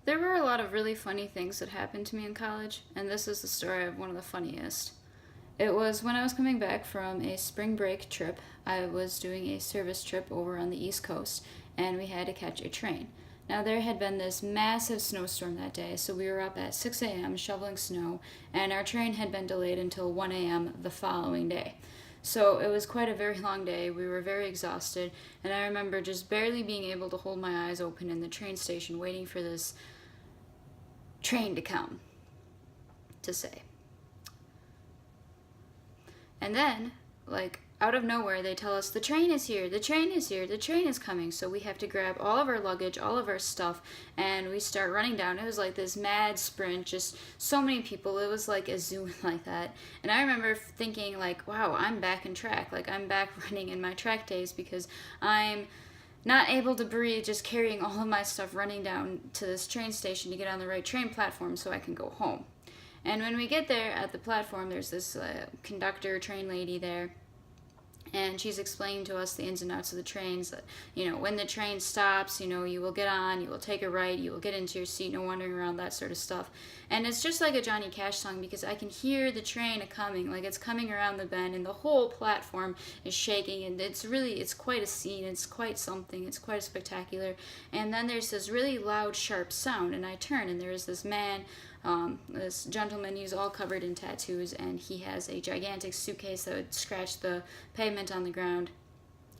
There were a lot of really funny things that happened to me in college, and this is the story of one of the funniest. It was when I was coming back from a spring break trip. I was doing a service trip over on the East Coast, and we had to catch a train. Now, there had been this massive snowstorm that day, so we were up at 6 a.m. shoveling snow, and our train had been delayed until 1 a.m. the following day. So it was quite a very long day. We were very exhausted, and I remember just barely being able to hold my eyes open in the train station waiting for this train to come, to say. And then, like, out of nowhere, they tell us, the train is here, the train is here, the train is coming. So we have to grab all of our luggage, all of our stuff, and we start running down. It was like this mad sprint, just so many people. It was like a zoo like that. And I remember thinking, like, wow, I'm back in track. Like, I'm back running in my track days because I'm not able to breathe, just carrying all of my stuff running down to this train station to get on the right train platform so I can go home. And when we get there at the platform, there's this conductor, train lady there, and she's explaining to us the ins and outs of the trains, that, when the train stops, you will get on, you will take a right, you will get into your seat, no wandering around, that sort of stuff. And it's just like a Johnny Cash song, because I can hear the train coming, like it's coming around the bend, and the whole platform is shaking, and it's quite a scene, it's quite something, it's quite spectacular. And then there's this really loud, sharp sound, and I turn, and there's this man, this gentleman, he's all covered in tattoos, and he has a gigantic suitcase that would scratch the pavement on the ground.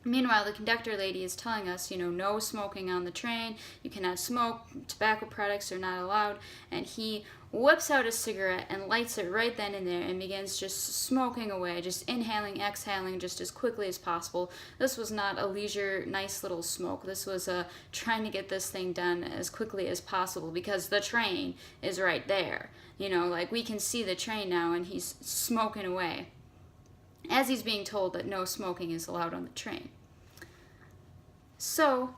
Meanwhile, the conductor lady is telling us, no smoking on the train, you cannot smoke, tobacco products are not allowed, and he whips out a cigarette and lights it right then and there and begins just smoking away, just inhaling, exhaling just as quickly as possible. This was not a leisure, nice little smoke. This was trying to get this thing done as quickly as possible because the train is right there. Like we can see the train now, and he's smoking away as he's being told that no smoking is allowed on the train. So,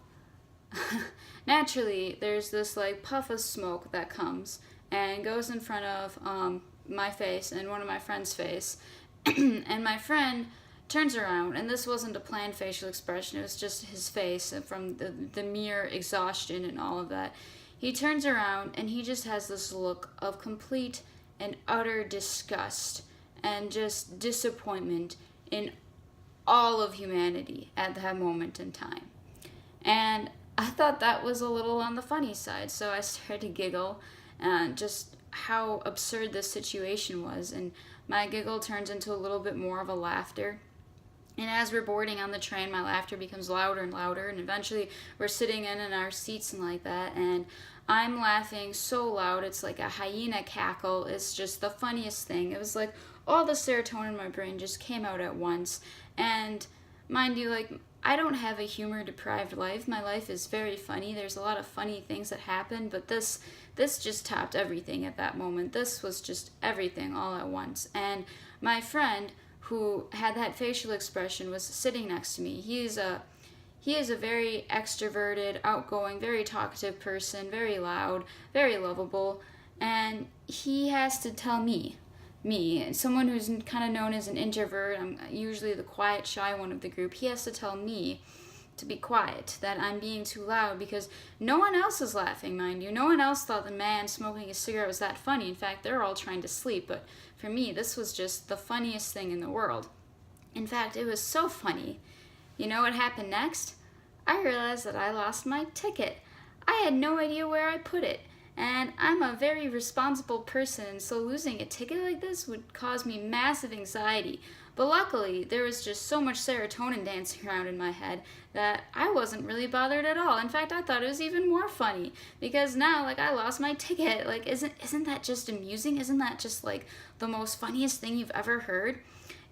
naturally, there's this puff of smoke that comes and goes in front of my face and one of my friend's face, and my friend turns around, and this wasn't a planned facial expression, it was just his face from the mere exhaustion and all of that. He turns around, and he just has this look of complete and utter disgust and just disappointment in all of humanity at that moment in time. And I thought that was a little on the funny side, so I started to giggle, and just how absurd this situation was, and my giggle turns into a little bit more of a laughter. And as we're boarding on the train, my laughter becomes louder and louder, and eventually we're sitting in our seats and like that, and I'm laughing so loud, it's like a hyena cackle. It's just the funniest thing. It was like all the serotonin in my brain just came out at once. And mind you, I don't have a humor-deprived life. My life is very funny. There's a lot of funny things that happen, but this just topped everything at that moment. This was just everything all at once. And my friend, who had that facial expression, was sitting next to me. He is a very extroverted, outgoing, very talkative person, very loud, very lovable, and he has to tell me, someone who's kind of known as an introvert, I'm usually the quiet, shy one of the group, he has to tell me to be quiet, that I'm being too loud, because no one else is laughing, mind you. No one else thought the man smoking a cigarette was that funny. In fact, they're all trying to sleep, but for me, this was just the funniest thing in the world. In fact, it was so funny. You know what happened next? I realized that I lost my ticket. I had no idea where I put it, and I'm a very responsible person, so losing a ticket like this would cause me massive anxiety. But luckily, there was just so much serotonin dancing around in my head that I wasn't really bothered at all. In fact, I thought it was even more funny, because now, I lost my ticket. Isn't that just amusing? Isn't that just, the most funniest thing you've ever heard?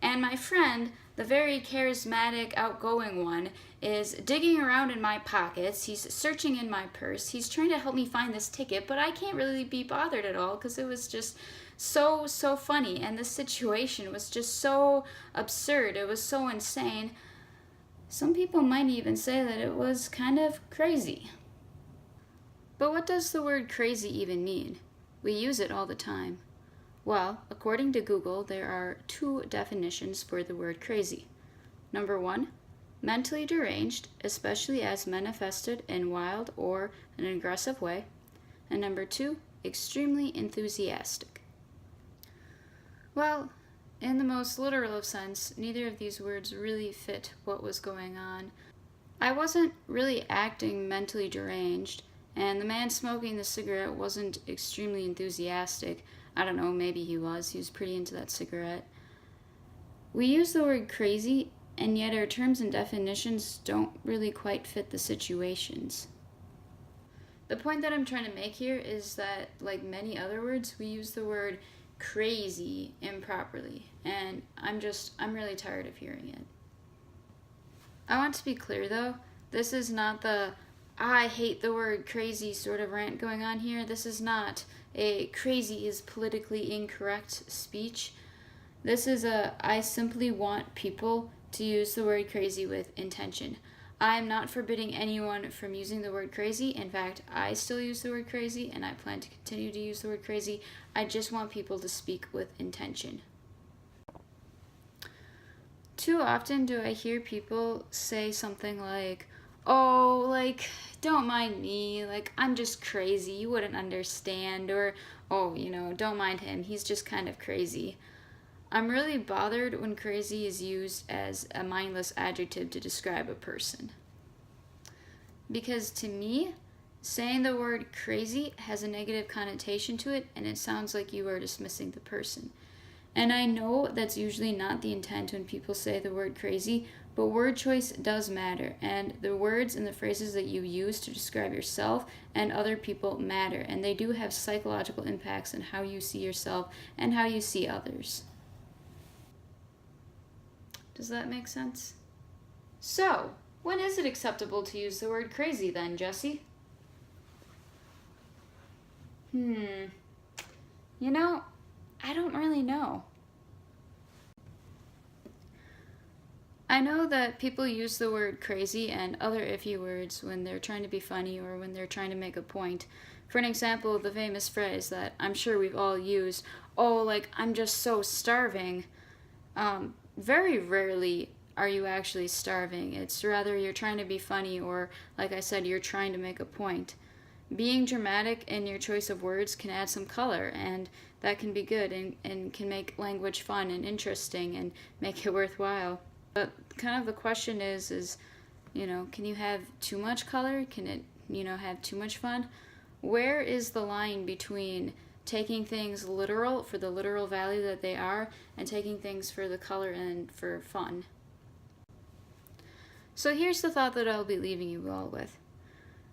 And my friend, the very charismatic, outgoing one, is digging around in my pockets. He's searching in my purse. He's trying to help me find this ticket, but I can't really be bothered at all because it was just so funny. And the situation was just so absurd. It was so insane. Some people might even say that it was kind of crazy. But what does the word crazy even mean? We use it all the time. Well, according to Google, there are 2 definitions for the word crazy. Number 1, mentally deranged, especially as manifested in wild or an aggressive way. And number 2, extremely enthusiastic. Well, in the most literal of sense, neither of these words really fit what was going on. I wasn't really acting mentally deranged, and the man smoking the cigarette wasn't extremely enthusiastic. I don't know, maybe he was. He was pretty into that cigarette. We use the word crazy, and yet our terms and definitions don't really quite fit the situations. The point that I'm trying to make here is that, like many other words, we use the word crazy improperly, and I'm really tired of hearing it. I want to be clear though, this is not the I hate the word crazy sort of rant going on here. This is not a crazy is politically incorrect speech. This is a I simply want people to use the word crazy with intention. I am not forbidding anyone from using the word crazy. In fact, I still use the word crazy, and I plan to continue to use the word crazy. I just want people to speak with intention. Too often do I hear people say something like, oh, like, don't mind me, like, I'm just crazy, you wouldn't understand, or, oh, don't mind him, he's just kind of crazy. I'm really bothered when crazy is used as a mindless adjective to describe a person. Because to me, saying the word crazy has a negative connotation to it, and it sounds like you are dismissing the person. And I know that's usually not the intent when people say the word crazy, but word choice does matter, and the words and the phrases that you use to describe yourself and other people matter, and they do have psychological impacts on how you see yourself and how you see others. Does that make sense? So, when is it acceptable to use the word crazy then, Jessi? I don't really know. I know that people use the word crazy and other iffy words when they're trying to be funny or when they're trying to make a point. For an example, the famous phrase that I'm sure we've all used, oh, like, I'm just so starving. Very rarely are you actually starving. It's rather you're trying to be funny or, like I said, you're trying to make a point. Being dramatic in your choice of words can add some color, and that can be good and can make language fun and interesting and make it worthwhile. But kind of the question is, can you have too much color? Can it, have too much fun? Where is the line between taking things literal for the literal value that they are and taking things for the color and for fun? So here's the thought that I'll be leaving you all with.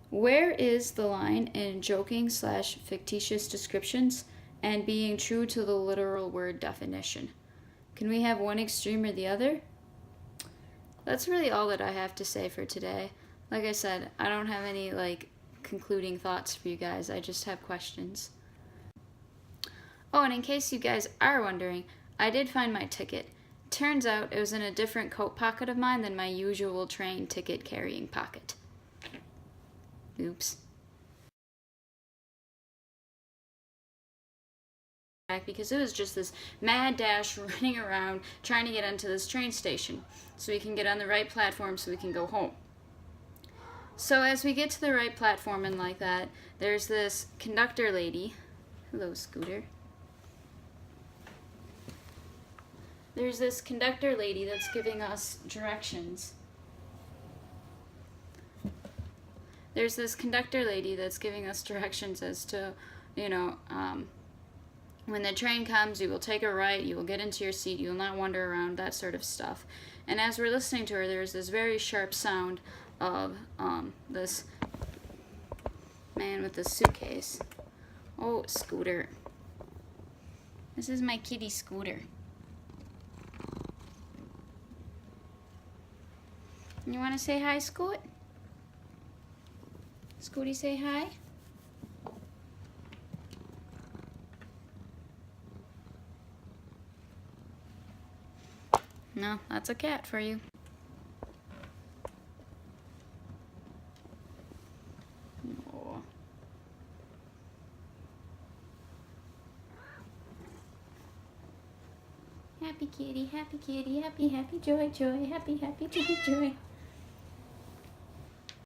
Where is the line in joking/fictitious descriptions and being true to the literal word definition? Can we have one extreme or the other? That's really all that I have to say for today. Like I said, I don't have any concluding thoughts for you guys. I just have questions. Oh, and in case you guys are wondering, I did find my ticket. Turns out it was in a different coat pocket of mine than my usual train ticket carrying pocket. Oops. Because it was just this mad dash running around trying to get into this train station so we can get on the right platform so we can go home. So as we get to the right platform and like that, there's this conductor lady. Hello, Scooter. There's this conductor lady that's giving us directions. There's this conductor lady that's giving us directions as to, when the train comes, you will take a right, you will get into your seat, you will not wander around, that sort of stuff. And as we're listening to her, there's this very sharp sound of this man with this suitcase. Oh, Scooter. This is my kitty Scooter. You want to say hi, Scoot? Scooty, say hi. No, that's a cat for you. Oh. Happy kitty, happy joy, joy, happy, joy, joy.